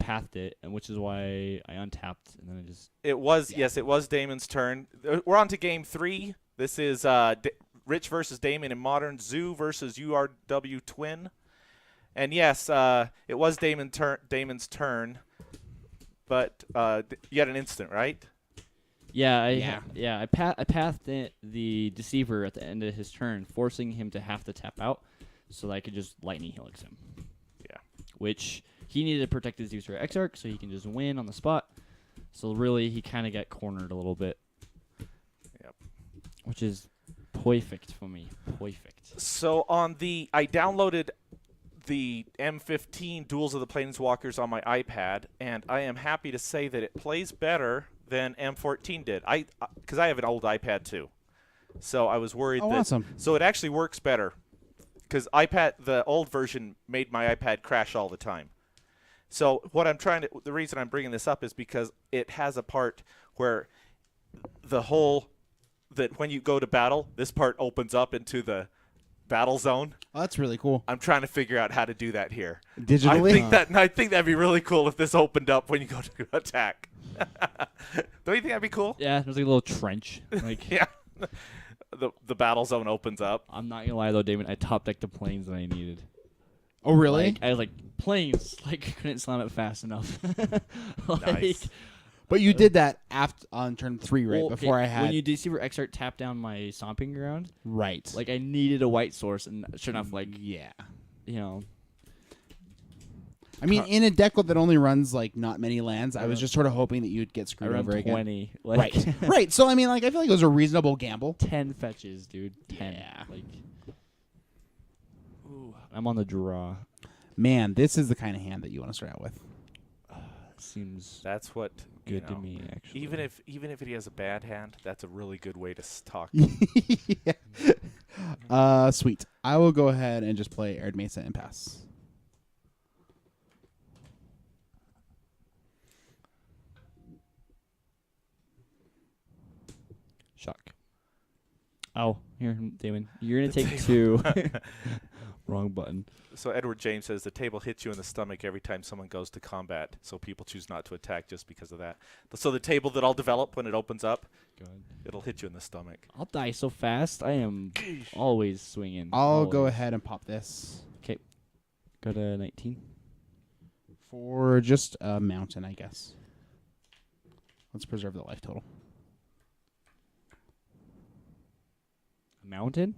pathed it, and which is why I untapped, and then I just... It was, yes, it was Daemon's turn. We're on to game 3. This is Rich versus Daemon in Modern, Zoo versus UWR Twin. And yes, it was Daemon's turn, but you had an instant, right? Yeah, I pathed the Deceiver at the end of his turn, forcing him to have to tap out, so that I could just Lightning Helix him. Yeah. Which he needed to protect his User Exarch, so he can just win on the spot. So really, he kind of got cornered a little bit. Yep. Which is perfect for me. Perfect. So I downloaded the M15 Duels of the Planeswalkers on my iPad, and I am happy to say that it plays better than M14 did. Because I have an old iPad too, so I was worried that. Awesome. So it actually works better, because the old version made my iPad crash all the time. So the reason I'm bringing this up is because it has a part where that when you go to battle, this part opens up into the battle zone. Oh, that's really cool. I'm trying to figure out how to do that here. Digitally? I think that'd be really cool if this opened up when you go to attack. Don't you think that'd be cool? Yeah, there's like a little trench. Like yeah. The battle zone opens up. I'm not gonna lie though, Daemon, I top decked the planes that I needed. Oh, really? Like, I was like, planes, like couldn't slam it fast enough. Nice. But you did that on turn 3, right? Well, before I had... When you Deceiver Exarch tap down my Stomping Ground, Right. like I needed a white source, and sure enough, like, yeah. you know. I mean, in a deck that only runs, like, not many lands, I was just sort of hoping that you'd get screwed over again. 20. Like, Right. Right. So, I mean, like, I feel like it was a reasonable gamble. 10 fetches, dude. 10. Yeah. Like, ooh, I'm on the draw. Man, this is the kind of hand that you want to start out with. Seems That's what good to me, actually. Even if he has a bad hand, that's a really good way to talk. Yeah. Sweet. I will go ahead and just play Arid Mesa and pass. Shock. Oh, here, Daemon. You're going to take 2. Wrong button. So Edward James says the table hits you in the stomach every time someone goes to combat, so people choose not to attack just because of that. So the table that I'll develop when it opens up, it'll hit you in the stomach. I'll die so fast. I am always swinging. I'll go ahead and pop this. Okay. Go to 19. For just a mountain, I guess. Let's preserve the life total. A mountain?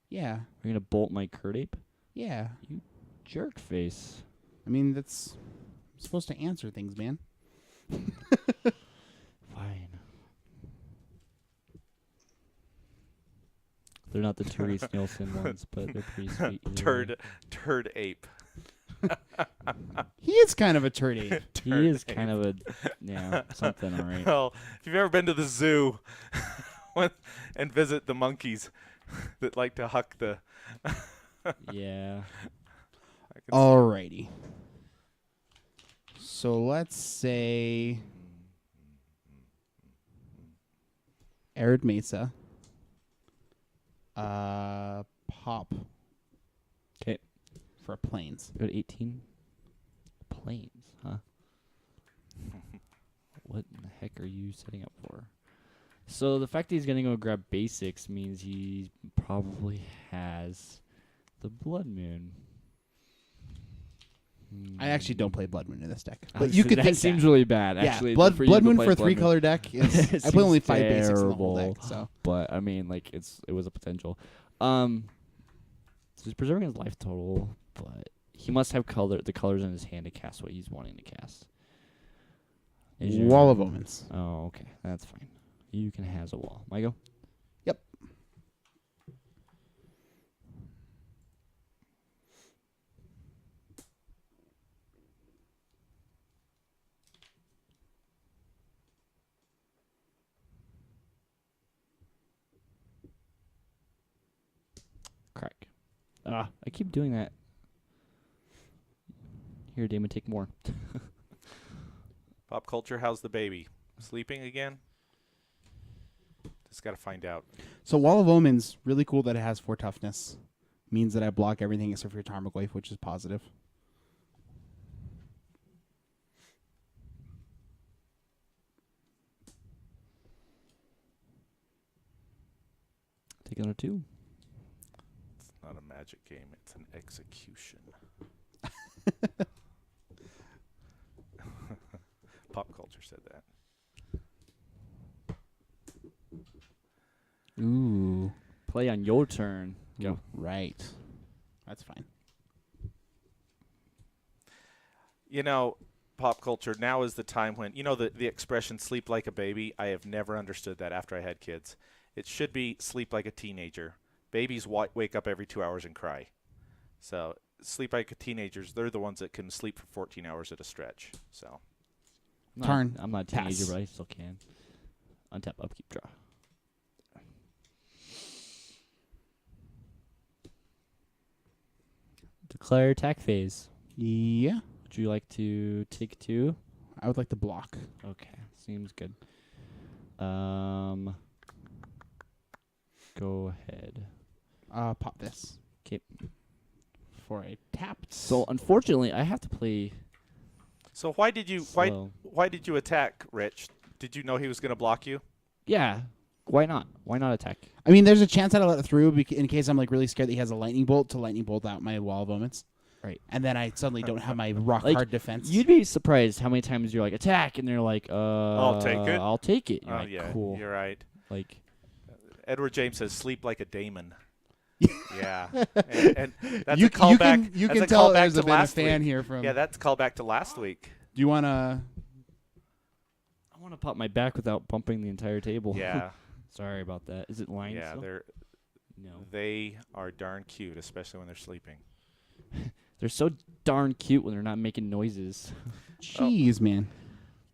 Yeah. You're going to bolt my Curdape? Yeah. You jerk face. I mean, that's... I'm supposed to answer things, man. Fine. They're not the Therese Nielsen ones, but they're pretty sweet. Turd ape. He is kind of a turd ape. He is kind of a, something, all right. Well, if you've ever been to the zoo and visit the monkeys that like to huck the... Yeah. Alrighty. So let's say Arid Mesa. Pop. Okay. For planes. Go to 18. Planes, huh? What in the heck are you setting up for? So the fact that he's going to go grab basics means he probably has the Blood Moon. I actually don't play Blood Moon in this deck. But But you could think seems that. really bad, Yeah, actually. Blood for you to Moon play for a Blood Moon. 3-color deck is... I play only 5 basics in the whole deck, so... But, I mean, like, it was a potential. So he's preserving his life total, but he must have the colors in his hand to cast what he's wanting to cast. Wall of Omens. Oh, okay. That's fine. You can has a wall. My go? Yep. Crack. I keep doing that. Here, Daemon, take more. Pop culture, how's the baby? Sleeping again? Just got to find out. So Wall of Omens, really cool that it has 4 toughness. Means that I block everything except for your Tarmogoyf, which is positive. Take another 2. It's not a magic game. It's an execution. Pop culture said that. Ooh. Play on your turn. Go. Right. That's fine. You know, pop culture, now is the time when, the expression sleep like a baby. I have never understood that after I had kids. It should be sleep like a teenager. Babies wake up every 2 hours and cry. So sleep like a teenagers, they're the ones that can sleep for 14 hours at a stretch. So Turn. I'm not a teenager, Pass. but I still can. Untap, upkeep, draw. Declare attack phase. Yeah. Would you like to take 2? I would like to block. Okay, seems good. Go ahead. Pop this. 'Kay. For a tapped. So unfortunately, I have to play. So why did you slow. why did you attack Rich? Did you know he was going to block you? Yeah. Why not? Why not attack? I mean, there's a chance that I'll let it through in case I'm like really scared that he has a lightning bolt to lightning bolt out my wall of omens. Right. And then I suddenly don't have my rock Like, hard defense. You'd be surprised how many times you're like attack, and they're like, I'll take it. I'll take it. You're Oh like, yeah, cool. you're right. Like, Edward James says sleep like a Daemon. Yeah. And that's you a callback. You that's can a tell callback there's to been a last fan week. here from. Yeah, that's a callback to last week. Do you want to? I want to pop my back without bumping the entire table. Yeah. Sorry about that. Is it lined? Yeah, still? No. they are darn cute, especially when they're sleeping. They're so darn cute when they're not making noises. Jeez, man.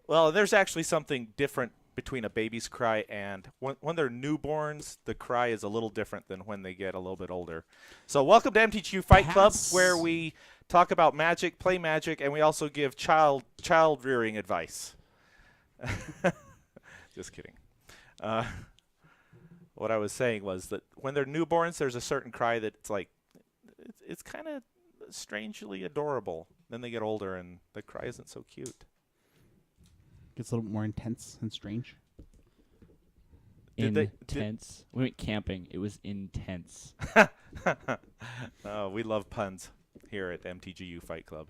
Well, there's actually something different between a baby's cry and when they're newborns, the cry is a little different than when they get a little bit older. So welcome to MTGU Fight Club, Pass. where we talk about magic, play magic, and we also give child rearing advice. Just kidding. What I was saying was that when they're newborns, there's a certain cry that's like, it's kind of strangely adorable. Then they get older and the cry isn't so cute. Gets a little bit more intense and strange. Intense. We went camping. It was intense. Oh, we love puns here at MTGU Fight Club.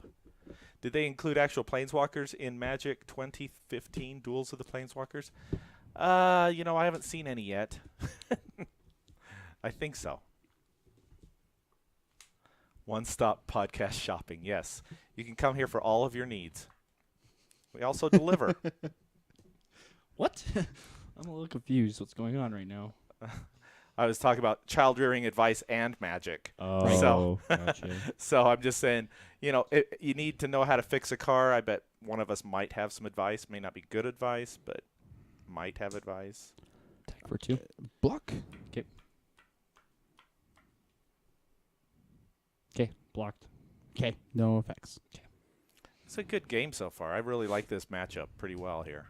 Did they include actual planeswalkers in Magic 2015 Duels of the Planeswalkers? I haven't seen any yet. I think so. One-stop podcast shopping. Yes. You can come here for all of your needs. We also deliver. What? I'm a little confused. What's going on right now? I was talking about child rearing advice and magic. Oh, gotcha. So I'm just saying, you need to know how to fix a car. I bet one of us might have some advice. May not be good advice, but might have advice. Attack for 2. Block. Okay, blocked. Okay. No effects. It's a good game so far. I really like this matchup pretty well here.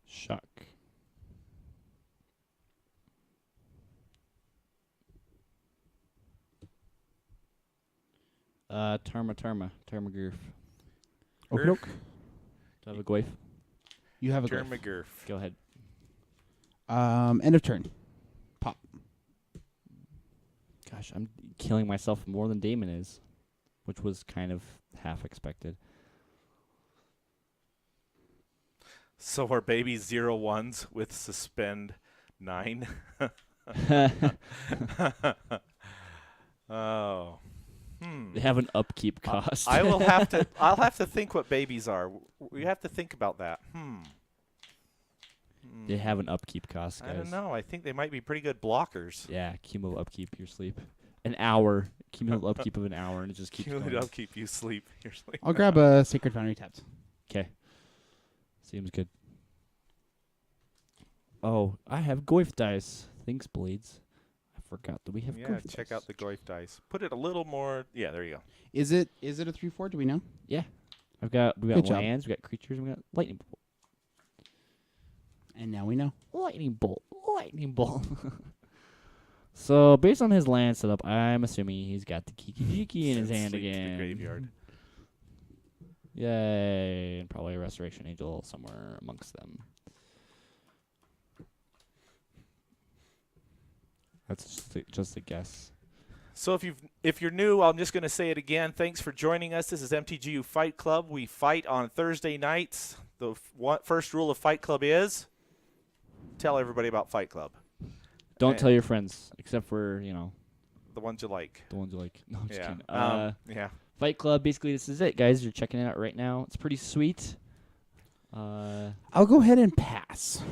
Shock. Termagurf. Okay. Urgh. Do I have a Goif? You have a Turn glyph. McGurf. Go ahead. End of turn. Pop. Gosh, I'm killing myself more than Daemon is, which was kind of half expected. So are babies 0/1s with suspend 9? Oh. They have an upkeep cost. I'll have to think what babies are. We have to think about that. They have an upkeep cost, guys. I don't know. I think they might be pretty good blockers. Yeah, cumulative upkeep your sleep. An hour. Cumulative upkeep of an hour, and it just keeps Cumulative going. upkeep, you sleep. You're sleep. I'll grab a Sacred Foundry tapped. Okay. Seems good. Oh, I have Goif dice. Thanks, Blades. I forgot that we have Yeah, Goif check dice. out the Goif dice. Put it a little more. Yeah, there you go. Is it a 3/4? Do we know? Yeah. We got Good job. lands, we got creatures, we got lightning bolt. And now we know. Lightning bolt. Lightning bolt. So, based on his land setup, I'm assuming he's got the Kiki-Jiki in his hand Sleep to the again. graveyard. Yay. And probably a Restoration Angel somewhere amongst them. That's just a guess. So if you're new, I'm just going to say it again. Thanks for joining us. This is MTGU Fight Club. We fight on Thursday nights. The first rule of Fight Club is tell everybody about Fight Club. Don't tell your friends, except for the ones you like. The ones you like. No, I'm just Yeah. kidding. Yeah. Fight Club. Basically, this is it, guys. You're checking it out right now. It's pretty sweet. I'll go ahead and pass.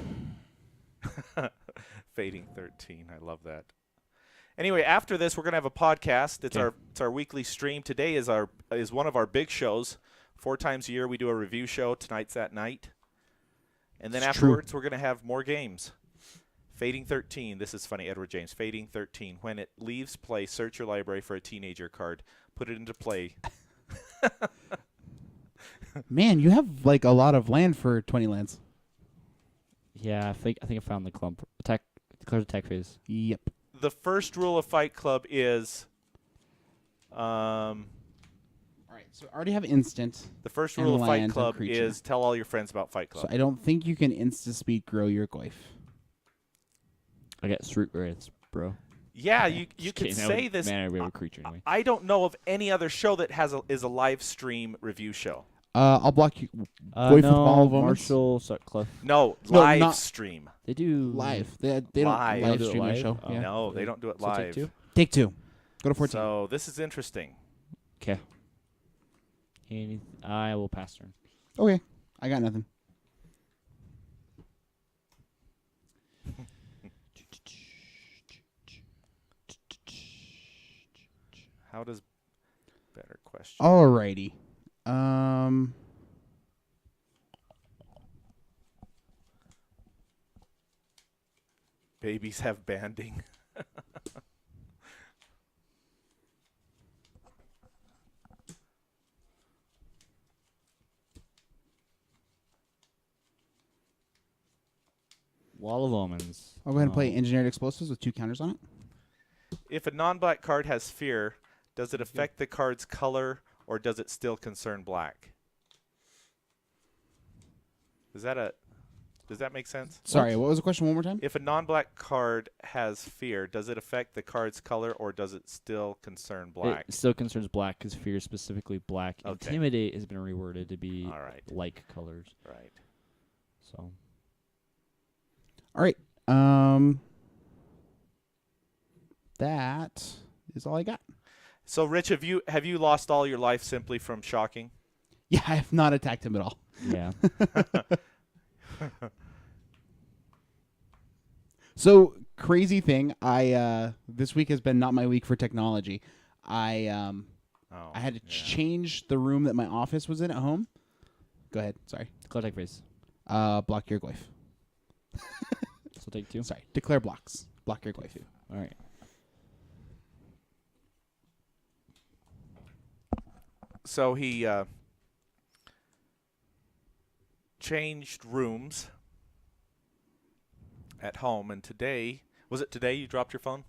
Fading 13. I love that. Anyway, after this, we're gonna have a podcast. It's our weekly stream. Today is one of our big shows. 4 times a year we do a review show. Tonight's that night, and then afterwards we're gonna have more games. Fading 13. This is funny, Edward James. Fading 13. When it leaves play, search your library for a teenager card. Put it into play. Man, you have like a lot of land for 20 lands. Yeah, I think I found the clump. Declares attack phase. Yep. The first rule of Fight Club is, All right, so I already have instant. the first And rule of Fight land and Club creature. is tell all your friends about Fight Club. So I don't think you can insta-speed grow your Goyf. I got Shroot Wraiths, bro. Yeah, you Just could kidding, that say would this. Man, every creature anyway. I don't know of any other show that is a live stream review show. I'll block you. Goyf with Ball of Omens? Marshall, Sutcliffe. No, No, live not- stream. They do Live. They don't Live. live Do it stream a live? show. Oh. Yeah. No, they don't do it So take live. 2? Take 2. Go to 14. So this is interesting. Okay. I will pass turn. Okay. I got nothing. How does better question? Alrighty. Babies have banding. Wall of Omens. I'll go ahead and play Engineered Explosives with 2 counters on it. If a non-black card has fear, does it affect the card's color or does it still concern black? Does that make sense? Sorry, what was the question one more time? If a non-black card has fear, does it affect the card's color or does it still concern black? It still concerns black because fear is specifically black. Okay. Intimidate has been reworded to be All right. like colors. Right. So All right. That is all I got. So, Rich, have you lost all your life simply from shocking? Yeah, I have not attacked him at all. yeah. So crazy thing, I this week has been not my week for technology. I had to change the room that my office was in at home. Go ahead. Sorry. Declare attack phase. Block your Goyf. So take 2. Sorry. Declare blocks. Block your Goyf. All right. So he changed rooms at home, and today you dropped your phone?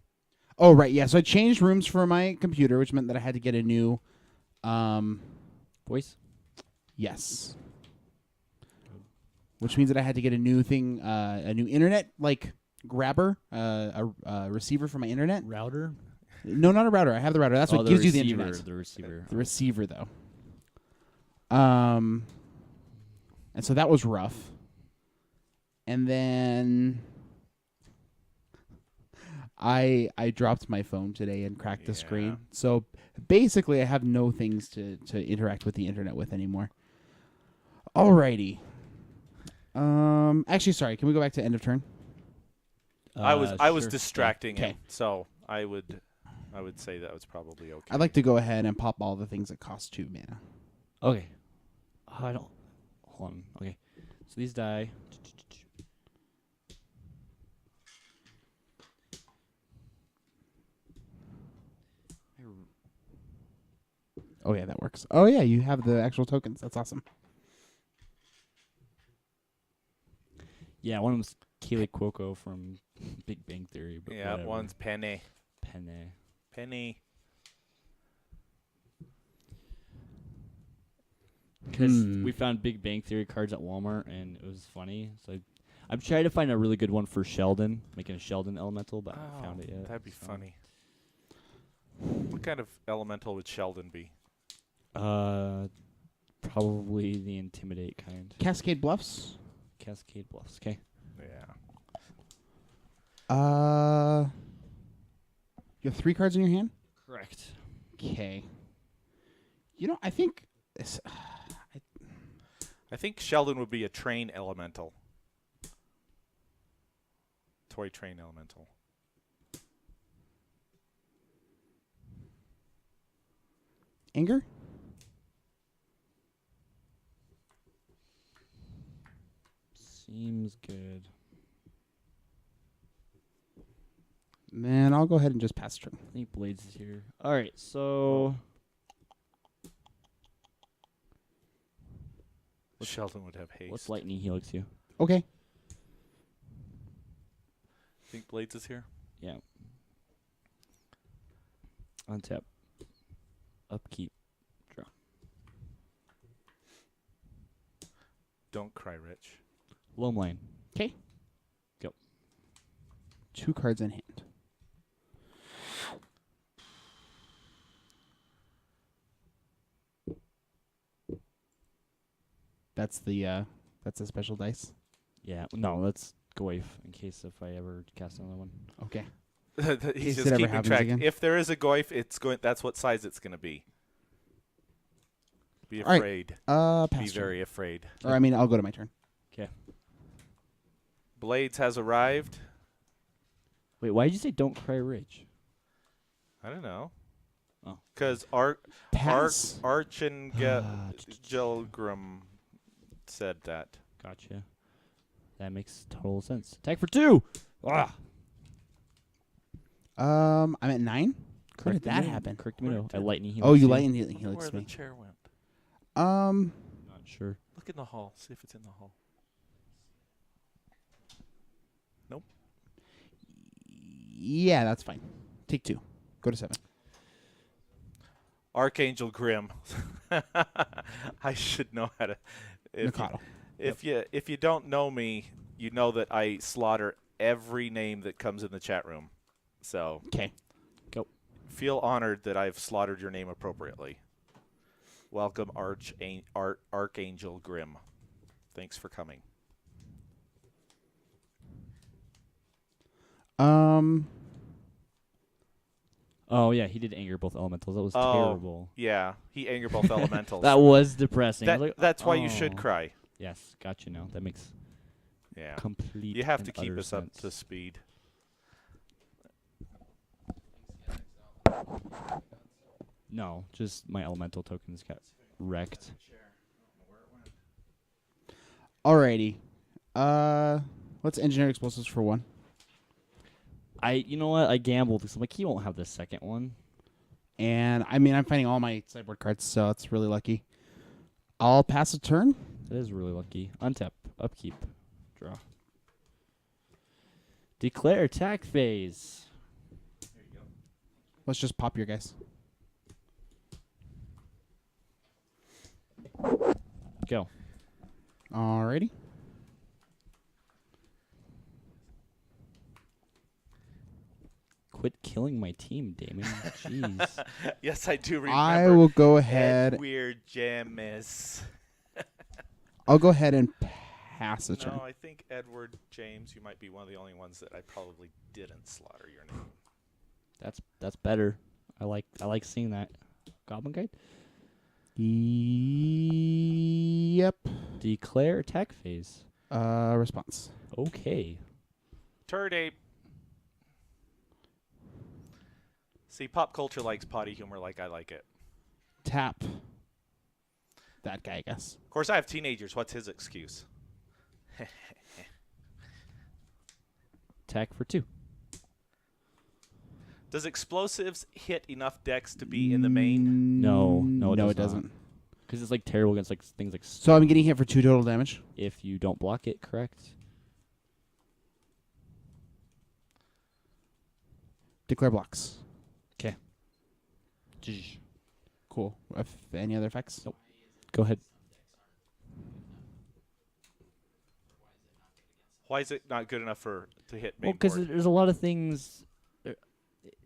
Oh right, yeah. So I changed rooms for my computer, which meant that I had to get a new Voice. Yes. Which means that I had to get a new thing, a new internet grabber, a receiver for my internet. Router. No, not a router. I have the router. That's what the gives receiver, you the internet. The receiver. The receiver, though. And so that was rough. And then I dropped my phone today and cracked the screen. So basically, I have no things to interact with the internet with anymore. Alrighty. Actually, sorry. Can we go back to end of turn? I was Sure. distracting him, Okay. so I would say that was probably okay. I'd like to go ahead and pop all the things that cost 2 mana. Okay. I don't. Hold on. Okay. So these die. Oh yeah, that works. Oh yeah, you have the actual tokens. That's awesome. Yeah, one of them's Keely Cuoco from Big Bang Theory. But Yeah, whatever. one's Penny. Penny. Because we found Big Bang Theory cards at Walmart, and it was funny. So I'm trying to find a really good one for Sheldon, making a Sheldon elemental, but I haven't found it yet. That'd be so. funny. What kind of elemental would Sheldon be? Probably the Intimidate kind. Cascade Bluffs. Cascade Bluffs. Okay. Yeah. You have 3 cards in your hand? Correct. Okay. You know, I think this, I think Sheldon would be a train elemental. Toy train elemental. Anger? Seems good. Man, I'll go ahead and just pass turn. I think Blades is here. All right, so Sheldon would have haste. what's Lightning Helix you? Okay. Think Blades is here? Yeah. Untap. Upkeep. Draw. Don't cry, Rich. Loam Lane. 'Kay. Go. 2 cards in hand. That's the special dice. Yeah. No, let's go away in case if I ever cast another one. Okay. He's it just ever keeping happens track. again. If there is a goif, it's going. That's what size it's going to be. Be All right. afraid. Pass Be turn. very afraid. Or I mean, I'll go to my turn. Okay. Blades has arrived. Wait, why did you say don't cry Ridge? I don't know. Oh. Because Pass. Archangelgrim said that. Gotcha. That makes total sense. Attack for 2! Ah! I'm at 9. How did that Minnow. happen? Correct Where Minnow. did- I lightning Helix Oh, you you. lightning Where helix the me. chair went. Um, Not sure. Look in the hall. See if it's in the hall. yeah, that's fine. Take 2. Go to 7. Archangel Grim. I should know how to. Mikado. If you don't know me, you know that I slaughter every name that comes in the chat room. So Okay. feel honored that I've slaughtered your name appropriately. Welcome, Archangel Grim. Thanks for coming. Oh, yeah, he did anger both elementals. That was terrible. Yeah, he angered both elementals. That was depressing. I was like, That's why you should oh. cry. Yes, gotcha now. That makes Yeah. complete You have and to keep utter us up sense. to speed. No, just my elemental tokens got wrecked. Alrighty. Let's engineer explosives for 1. You know what? I gambled because I'm like, he won't have the second one. And I mean, I'm finding all my sideboard cards, so it's really lucky. I'll pass a turn. That is really lucky. Untap, upkeep, draw. Declare attack phase. Let's just pop your guys. Go. Alrighty. Quit killing my team, Daemon. Jeez. Yes, I do remember. I will go ahead. Weird James. I'll go ahead and pass a turn. No, I think Edward James, you might be one of the only ones that I probably didn't slaughter your name. That's better. I like seeing that. Goblin Guide? Yep. Declare attack phase. Response. Okay. Turd ape. See, pop culture likes potty humor like I like it. Tap. That guy, I guess. Of course, I have teenagers. What's his excuse? Attack for 2. Does explosives hit enough decks to be in the main? No, it it does doesn't. Because it's like terrible against like things like So I'm getting hit for 2 total damage. if you don't block it, correct? Declare blocks. Okay. Cool. Any other effects? Nope. Go ahead. Why is it not good enough to hit Well, main because board? there's a lot of things.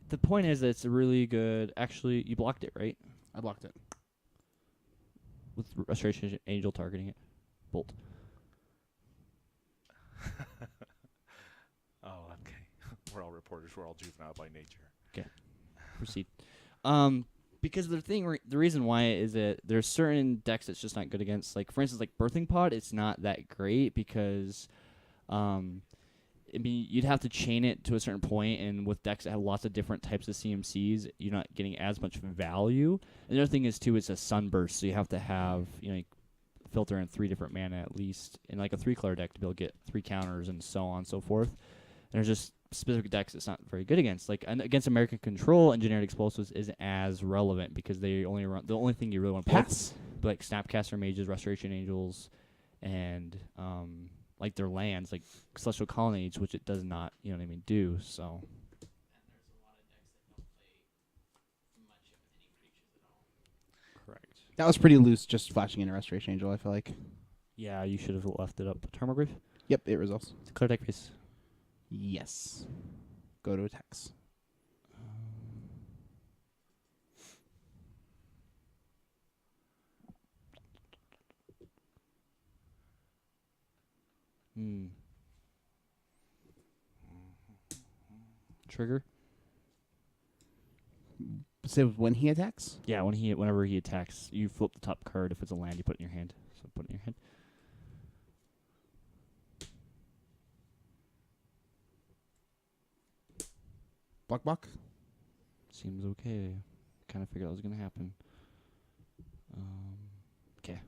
The point is that it's a really good. Actually, you blocked it, right? I blocked it. With Restoration Angel targeting it. Bolt. Oh, okay. We're all reporters. We're all juvenile by nature. Proceed. Because the reason why is that there's certain decks that's just not good against. Like, for instance, like Birthing Pod, it's not that great because, I mean, you'd have to chain it to a certain point, and with decks that have lots of different types of CMCs, you're not getting as much value. And the other thing is, too, it's a Sunburst, so you have to have, filter in 3 different mana at least in, like, a 3-color deck to be able to get 3 counters and so on and so forth. And there's just specific decks it's not very good against. Like, against American Control, Engineered Explosives isn't as relevant because they only run the only thing you really want to play Pass. like Snapcaster Mages, Restoration Angels, and like their lands, like Celestial Colonnades, which it does not, do. So. Correct. That was pretty loose, just flashing in a Restoration Angel, I feel like. Yeah, you should have left it up. Tarmogoyf? Yep, it resolves. Declare deck face. Yes. Go to attacks. Trigger? So when he attacks? Yeah, whenever he attacks, you flip the top card. If it's a land, you put it in your hand. So put it in your hand. Block. Seems okay. Kind of figured that was going to happen. Okay.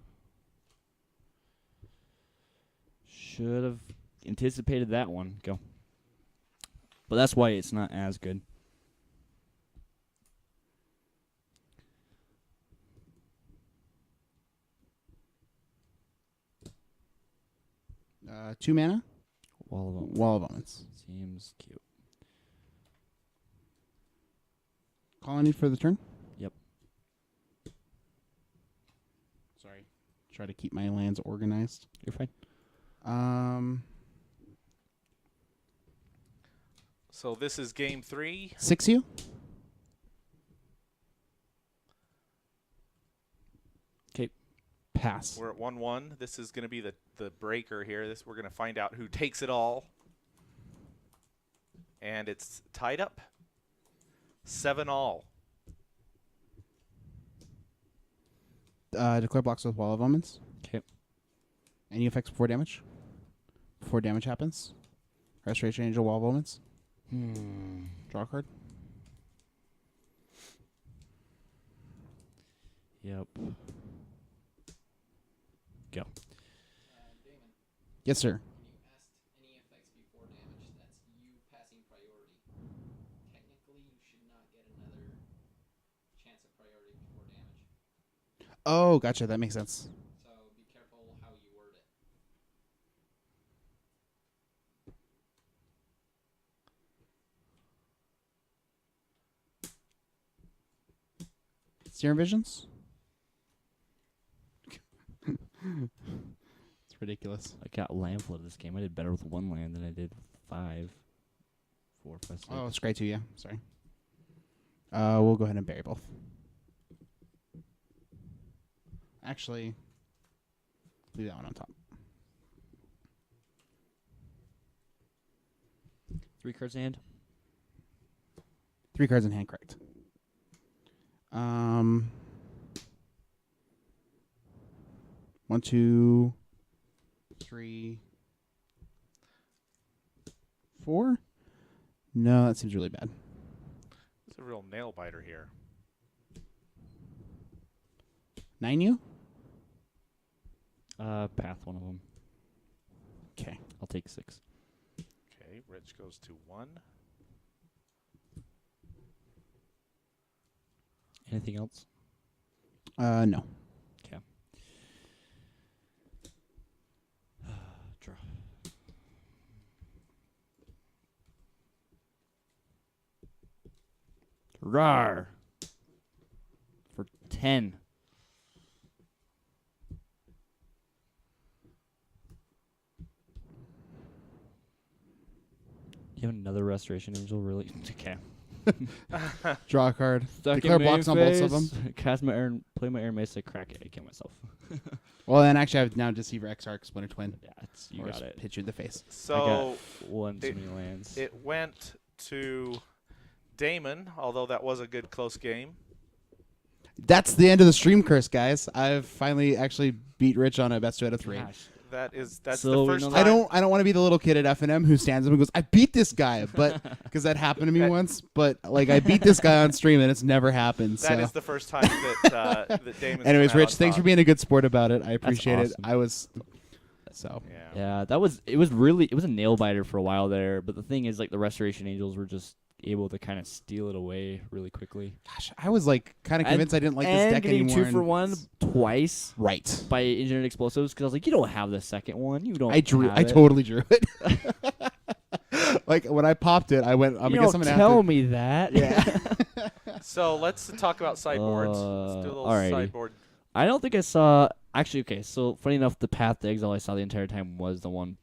Should have anticipated that one. Go. But that's why it's not as good. Two mana. Wall of Omens. Seems cute. Colony for the turn? Yep. Sorry. Try to keep my lands organized. You're fine. So this is game 3. 6 you? Okay. Pass. We're at 1-1. This is going to be the breaker here. We're going to find out who takes it all. And it's tied up. 7-all. Declare blocks with Wall of Omens. Okay. Any effects before damage? Before damage happens? Restoration Angel, Wall of Omens. Draw a card. Yep. Go. Daemon, Yes, sir. when you asked any effects before damage, that's you passing priority. Technically, you should not get another chance of priority before damage. Oh, gotcha. That makes sense. So be careful how you word it. Serum Visions? It's ridiculous. I got land flood this game. I did better with 1 land than I did with 5. 4, 5, 6. Oh, it's great too, yeah. Sorry. We'll go ahead and bury both. Actually, leave that one on top. 3 cards in hand. 3 cards in hand, correct. 1, 2, 3, 4. No, that seems really bad. It's a real nail biter here. 9 you? Path one of them. Okay. I'll take 6. Okay, Rich goes to 1. Anything else? No. Okay. Draw. Rar. For 10. You have another Restoration Angel, really? Okay. Draw a card. Stuck Declare in main blocks on both of them. phase, Cast my Iron, play my Iron Mace, I crack it, I kill myself. Well, then actually I have now Deceiver, Exarch, Splinter Twin. Yeah, you Or got it. hit you in the face. So One too many lands. it went to Daemon, although that was a good close game. That's the end of the stream curse, guys. I've finally actually beat Rich on a best 2 out of 3. Gosh. That's So the we first know time. I don't want to be the little kid at F&M who stands up and goes, I beat this guy, but because that happened to me once. But like I beat this guy on stream and it's never happened. That so. is the first time that Daemon's Anyways, come out Rich, on thanks for top. being a good sport about it. I appreciate it. awesome. I was so. Yeah. Yeah, it was a nail biter for a while there, but the thing is, like, the Restoration Angels were just able to kind of steal it away really quickly. Gosh, I was like kind of convinced I didn't like this and deck getting anymore. 2 for 1 twice Right. by engineered explosives, because I was like, you don't have the second one. You don't. I totally drew it. Like when I popped it, I went. I You guess don't I'm gonna tell have to. me that. Yeah. So let's talk about sideboards. Let's do a little alrighty. sideboard. I don't think I saw. Actually, okay. So funny enough, the path to exile I saw the entire time was the one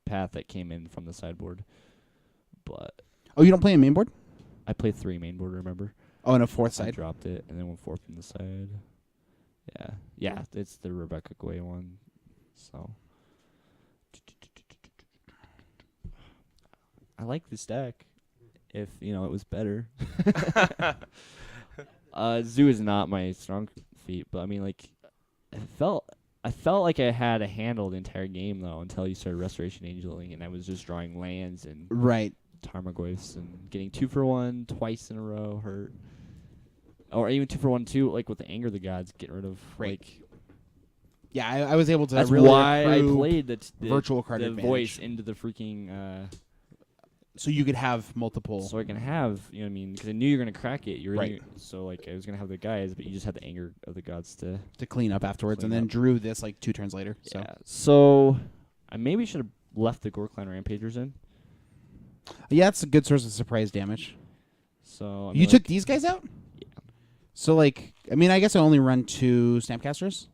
path that came in from the sideboard. But Oh, you don't play a main board? I played 3 main board. Remember? Oh, and a fourth I side. dropped it and then went 4th from the side. Yeah. It's the Rebecca Guay one. So I like this deck. If it was better. Zoo is not my strong feat, but I mean, like, I felt like I had a handle the entire game though until you started Restoration Angeling, and I was just drawing lands and Right. Tarmogoyfs and getting 2 for 1 twice in a row hurt, or even 2 for 1 too, like with the Anger of the Gods, get rid of Right. like. Yeah, I was able to. That's really why I accrue played the virtual card the advantage. voice into the freaking. So you could have multiple. So I can have, what I mean, because I knew you were gonna crack it. You're Right. So like I was gonna have the guys, but you just had the Anger of the Gods to. to clean up afterwards, Clean and then up. drew this like 2 turns later. So Yeah. So I maybe should have left the Gore Clan Rampagers in. yeah, it's a good source of surprise damage. So I You mean, took like, these guys out. Yeah. So like, I mean, I guess I only run 2 Stampcasters.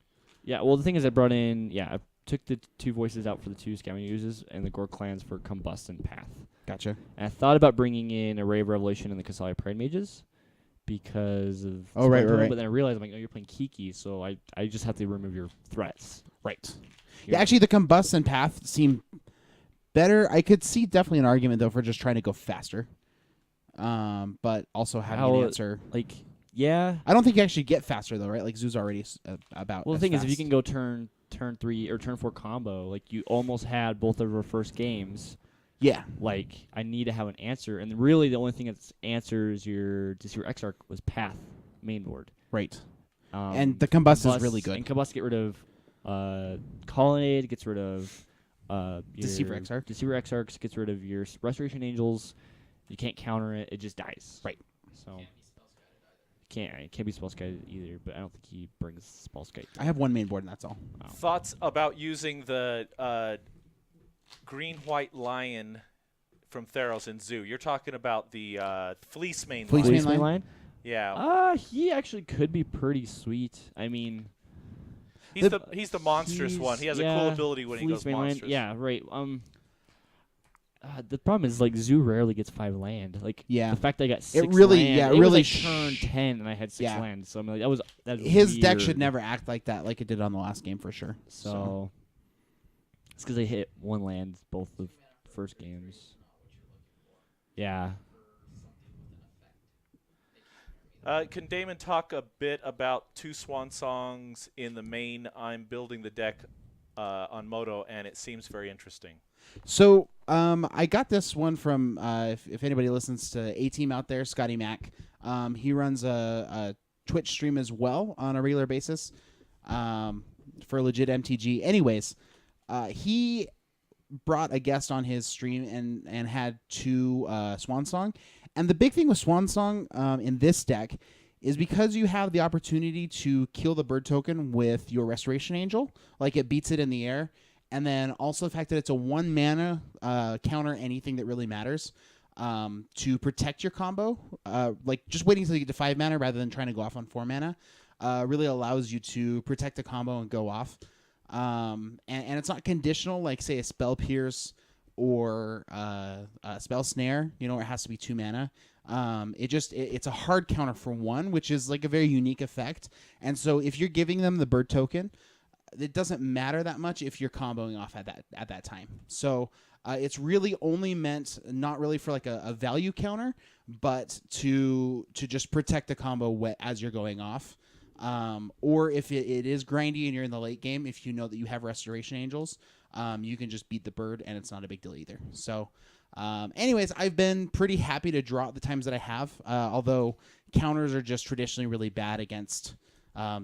Yeah. Well, the thing is, I brought in. Yeah, I took the 2 voices out for the 2 scamming uses and the Gore Clans for Combust and Path. Gotcha. And I thought about bringing in a Ray of Revelation and the Kasalia Pride Mages because of. Oh, right, Spectrum, right. But then I realized I'm like, oh, you're playing Kiki, so I just have to remove your threats. Right. Here. Yeah, actually, the Combust and Path seem better. I could see definitely an argument though for just trying to go faster, but also having How- an answer. Like, yeah. I don't think you actually get faster though, right? Like Zoo's already about. Well, the as thing is, if you fast. can go turn 3 or turn 4 combo, like you almost had both of our first games. Yeah. Like I need to have an answer, and really the only thing that answers your Exarch was Path mainboard. Right. And the Combust is really good. And Combust get rid of Colonnade, gets rid of Deceiver your Exarch. Deceiver Exarchs, gets rid of your Restoration Angels. You can't counter it; it just dies. Right. So it can't be spell guided either. But I don't think he brings spell guide. I have 1 main board and that's all. Thoughts about using the green-white lion from Theros and Zoo? You're talking about the Fleece main Fleece line. main Main line? Yeah. He actually could be pretty sweet. I mean, He's the monstrous one. He has a cool ability when he Fleece goes main line, monstrous. yeah, right. The problem is like Zoo rarely gets 5 land. Like Yeah. the fact that I got 6 really- land, yeah, it it really was like turn 10 and I had 6 Yeah. land. So I mean, like, that was His deck weird. should never act like that, like it did on the last game for sure. So it's because they hit 1 land both the first games. Yeah. Can Daemon talk a bit about 2 Swan Songs in the main I'm building the deck on Moto, and it seems very interesting. So I got this one from if anybody listens to A-Team out there, Scotty Mack. He runs a Twitch stream as well on a regular basis for legit MTG. Anyways, he brought a guest on his stream and had 2 Swan Song. And the big thing with Swan Song in this deck is because you have the opportunity to kill the bird token with your Restoration Angel, like it beats it in the air. And then also the fact that it's a 1 mana counter anything that really matters to protect your combo. Like just waiting until you get to 5 mana rather than trying to go off on 4 mana really allows you to protect the combo and go off. And it's not conditional like, say, a Spell Pierce or Spell Snare, where it has to be 2 mana. It's a hard counter for 1, which is like a very unique effect. And so if you're giving them the bird token, it doesn't matter that much if you're comboing off at that time. So it's really only meant not really for like a value counter, but to just protect the combo as you're going off. Or if it is grindy and you're in the late game, if you know that you have Restoration Angels, you can just beat the bird and it's not a big deal either. So anyways, I've been pretty happy to draw at the times that I have, although counters are just traditionally really bad against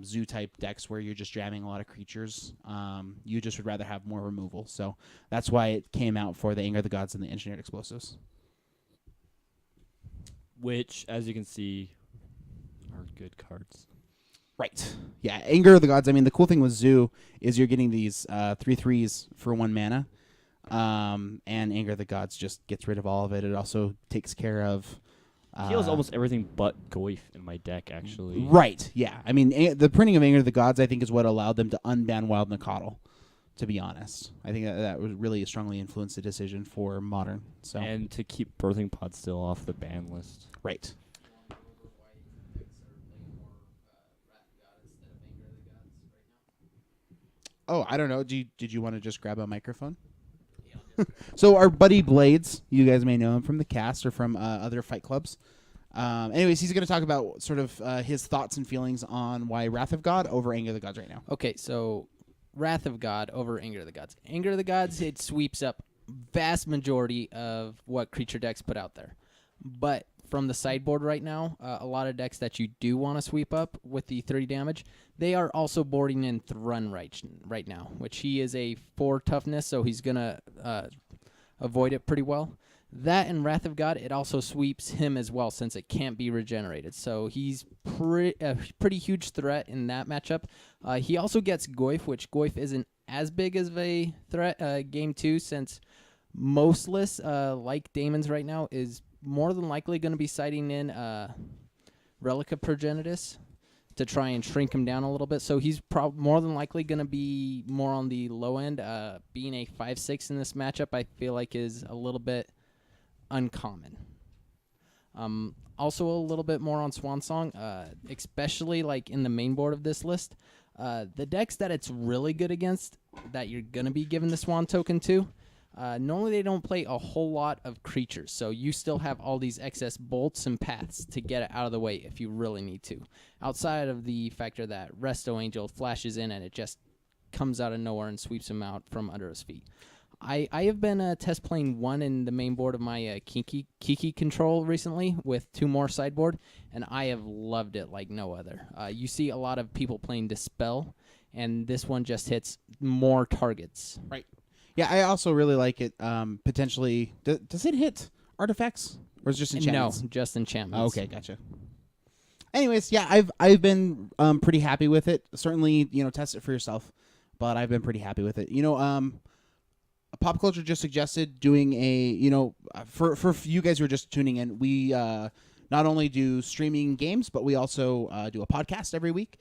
zoo-type decks where you're just jamming a lot of creatures. You just would rather have more removal. So that's why it came out for the Anger of the Gods and the Engineered Explosives. Which, as you can see, are good cards. Right. Yeah, Anger of the Gods. I mean, the cool thing with Zoo is you're getting these 3/3s for 1 mana. And Anger of the Gods just gets rid of all of it. It also takes care of... Heals almost everything but Goyf in my deck, actually. Right, yeah. I mean, the printing of Anger of the Gods, I think, is what allowed them to unban Wild Nacatl, to be honest. I think that was really strongly influenced the decision for Modern. So. And to keep Birthing Pod still off the ban list. Right. Oh, I don't know. Did you want to just grab a microphone? So our buddy Blades, you guys may know him from the cast or from other fight clubs. Anyways, he's going to talk about sort of his thoughts and feelings on why Wrath of God over Anger of the Gods right now. Okay, so Wrath of God over Anger of the Gods. Anger of the Gods, it sweeps up vast majority of what creature decks put out there. But from the sideboard right now, a lot of decks that you do want to sweep up with the 30 damage, they are also boarding in Thrun right now, which he is a 4 toughness, so he's going to avoid it pretty well. That and Wrath of God, it also sweeps him as well since it can't be regenerated. So he's a pretty huge threat in that matchup. He also gets Goyf, which Goyf isn't as big as a threat game 2 since most lists, like Daemon's right now, is more than likely going to be citing in Relica Progenitus to try and shrink him down a little bit. So he's more than likely going to be more on the low end. Being a 5/6 in this matchup, I feel like is a little bit uncommon. Also a little bit more on Swansong, especially like in the main board of this list. The decks that it's really good against that you're going to be giving the Swan token to, normally they don't play a whole lot of creatures, so you still have all these excess bolts and paths to get it out of the way if you really need to. Outside of the factor that Resto Angel flashes in and it just comes out of nowhere and sweeps him out from under his feet. I have been test playing 1 in the main board of my Kiki control recently with 2 more sideboard, and I have loved it like no other. You see a lot of people playing Dispel, and this one just hits more targets. Right. Yeah, I also really like it. Potentially, does it hit artifacts or is it just enchantments? No, just enchantments. Oh, okay, gotcha. Anyways, yeah, I've been pretty happy with it. Certainly, test it for yourself, but I've been pretty happy with it. Pop Culture just suggested doing for you guys who are just tuning in, we not only do streaming games, but we also do a podcast every week.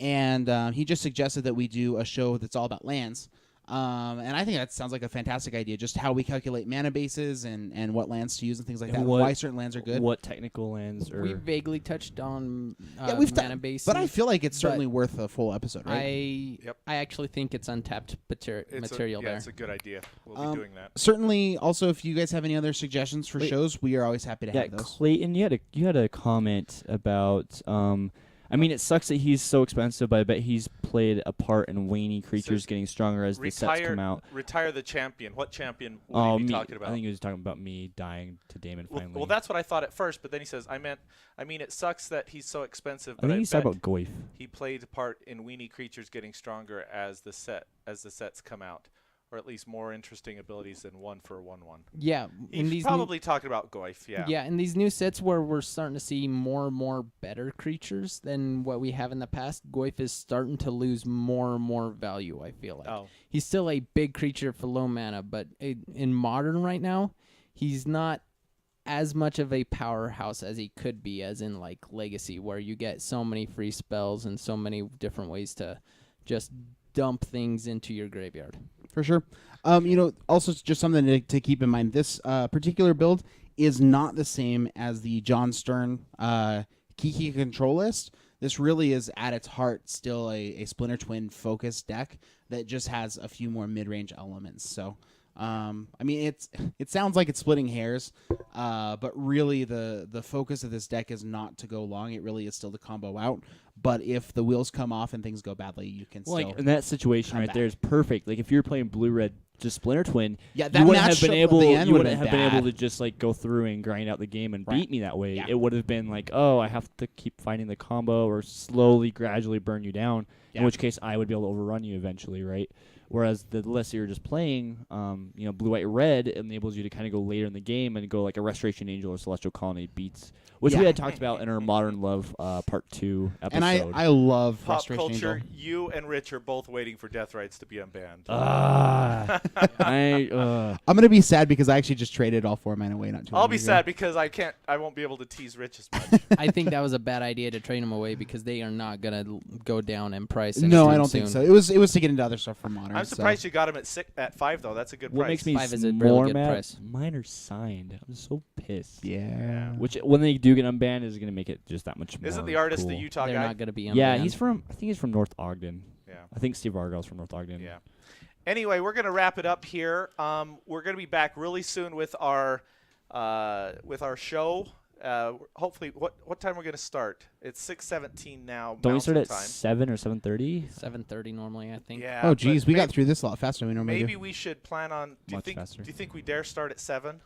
And he just suggested that we do a show that's all about lands. And I think that sounds like a fantastic idea, just how we calculate mana bases and what lands to use and things like that, why certain lands are good. What technical lands are... We vaguely touched on we've mana bases. But I feel like it's certainly worth a full episode, right? I actually think it's untapped material there. Yeah, it's a good idea. We'll be doing that. Certainly, also, if you guys have any other suggestions for shows, we are always happy to have those. Clayton, you had a comment about... I mean, it sucks that he's so expensive, but I bet he's played a part in Waney creatures getting stronger as the sets come out. Retire the champion. What champion would he be talking about? I think he was talking about me dying to Daemon finally. Well, that's what I thought at first, but then he says, I mean, it sucks that he's so expensive, but I think he's talking about Goyf. He played a part in Weenie creatures getting stronger as the sets come out. Or at least more interesting abilities than 1 for 1/1. Yeah, he's probably talking about Goyf. Yeah. Yeah, in these new sets where we're starting to see more and more better creatures than what we have in the past, Goyf is starting to lose more and more value. I feel like he's still a big creature for low mana, but in Modern right now, he's not as much of a powerhouse as he could be, as in like Legacy, where you get so many free spells and so many different ways to just dump things into your graveyard. for sure. Also just something to keep in mind. This particular build is not the same as the John Stern Kiki control list. This really is at its heart still a Splinter Twin focused deck that just has a few more mid-range elements. So, it sounds like it's splitting hairs, but really the focus of this deck is not to go long. It really is still to combo out. But if the wheels come off and things go badly, you can still in that situation right there is perfect. Like if you're playing blue-red just Splinter Twin, yeah, that you wouldn't have been matchup able. at the end You would've wouldn't have been been able bad. to just like go through and grind out the game and Right. beat me that way. Yeah. It would have been like, oh, I have to keep finding the combo or slowly, gradually burn you down. Yeah. In which case, I would be able to overrun you eventually, right? Whereas the list you're just playing, blue, white, red enables you to kind of go later in the game and go like a Restoration Angel or Celestial Colony beats, which we Yeah. had talked about in our Modern Love Part 2 episode. And I love Pop Restoration culture, Angel. you and Rich are both waiting for Death Rights to be unbanned. I'm I'm gonna be sad because I actually just traded all 4 mana away not too long I'll be ago. sad because I won't be able to tease Rich as much. I think that was a bad idea to trade them away because they are not gonna go down in price. No, anytime I don't think soon. so. It was to get into other stuff for Modern. I'm so. surprised you got him at 5 though. That's a good What price. makes me 5 is a really more good mad? price. Mine are signed. I'm so pissed. Yeah. Which when they do get unbanned is going to make it just that much more. Isn't the artist cool. the Utah They're guy? not gonna be. Yeah, unbanned. I think he's from North Ogden. Yeah. I think Steve Argyle's from North Ogden. Yeah. Anyway, we're gonna wrap it up here. We're gonna be back really soon with our show. Hopefully, what time we're gonna start? It's 6:17 now. Don't we start Mountain at time. 7 or 7:30? 7:30 normally, I think. Yeah. Oh, geez, but we got through this a lot faster than we normally Maybe do. we should plan on. Do Much you faster. think we dare start at 7?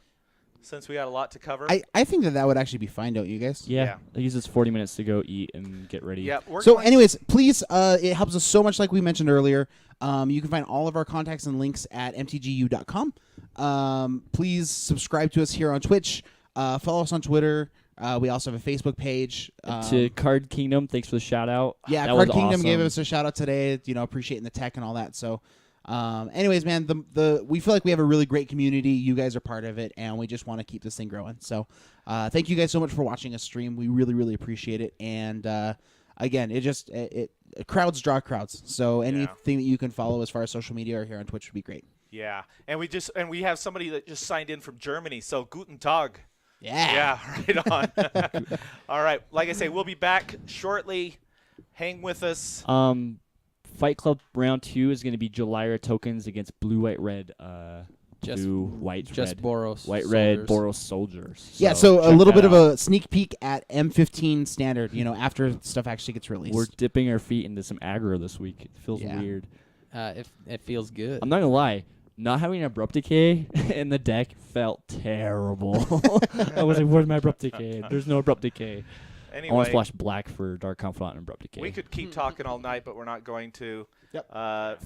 Since we got a lot to cover. I think that would actually be fine, don't you guys? Yeah. It uses 40 minutes to go eat and get ready. Yeah. So, anyways, please, it helps us so much, like we mentioned earlier. You can find all of our contacts and links at mtgu.com. Please subscribe to us here on Twitch. Follow us on Twitter. We also have a Facebook page. To Card Kingdom, thanks for the shout out. Yeah, That Card was Kingdom gave awesome. us a shout out today. Appreciating the tech and all that. So, anyways, man, we feel like we have a really great community. You guys are part of it, and we just want to keep this thing growing. So, thank you guys so much for watching us stream. We really, really appreciate it. And again, it crowds draw crowds. So anything that you can follow as far as social media or here on Twitch would be great. Yeah, and we have somebody that just signed in from Germany. So Guten Tag. Yeah. Yeah, right on. All right, like I say, we'll be back shortly. Hang with us. Fight Club round 2 is going to be Julyra tokens against blue, white, red. Just blue, white, just red. Boros. White, red, soldiers. Boros soldiers. Yeah, so a check little that bit of out. a sneak peek at M15 standard, after stuff actually gets released. We're dipping our feet into some aggro this week. It feels Yeah. weird. It feels good. I'm not going to lie. Not having Abrupt Decay in the deck felt terrible. I was like, where's my Abrupt Decay? There's no Abrupt Decay. I want Anyway, to splash black for Dark Confidant and Abrupt Decay. we could keep talking all night, but we're not going to. Yep.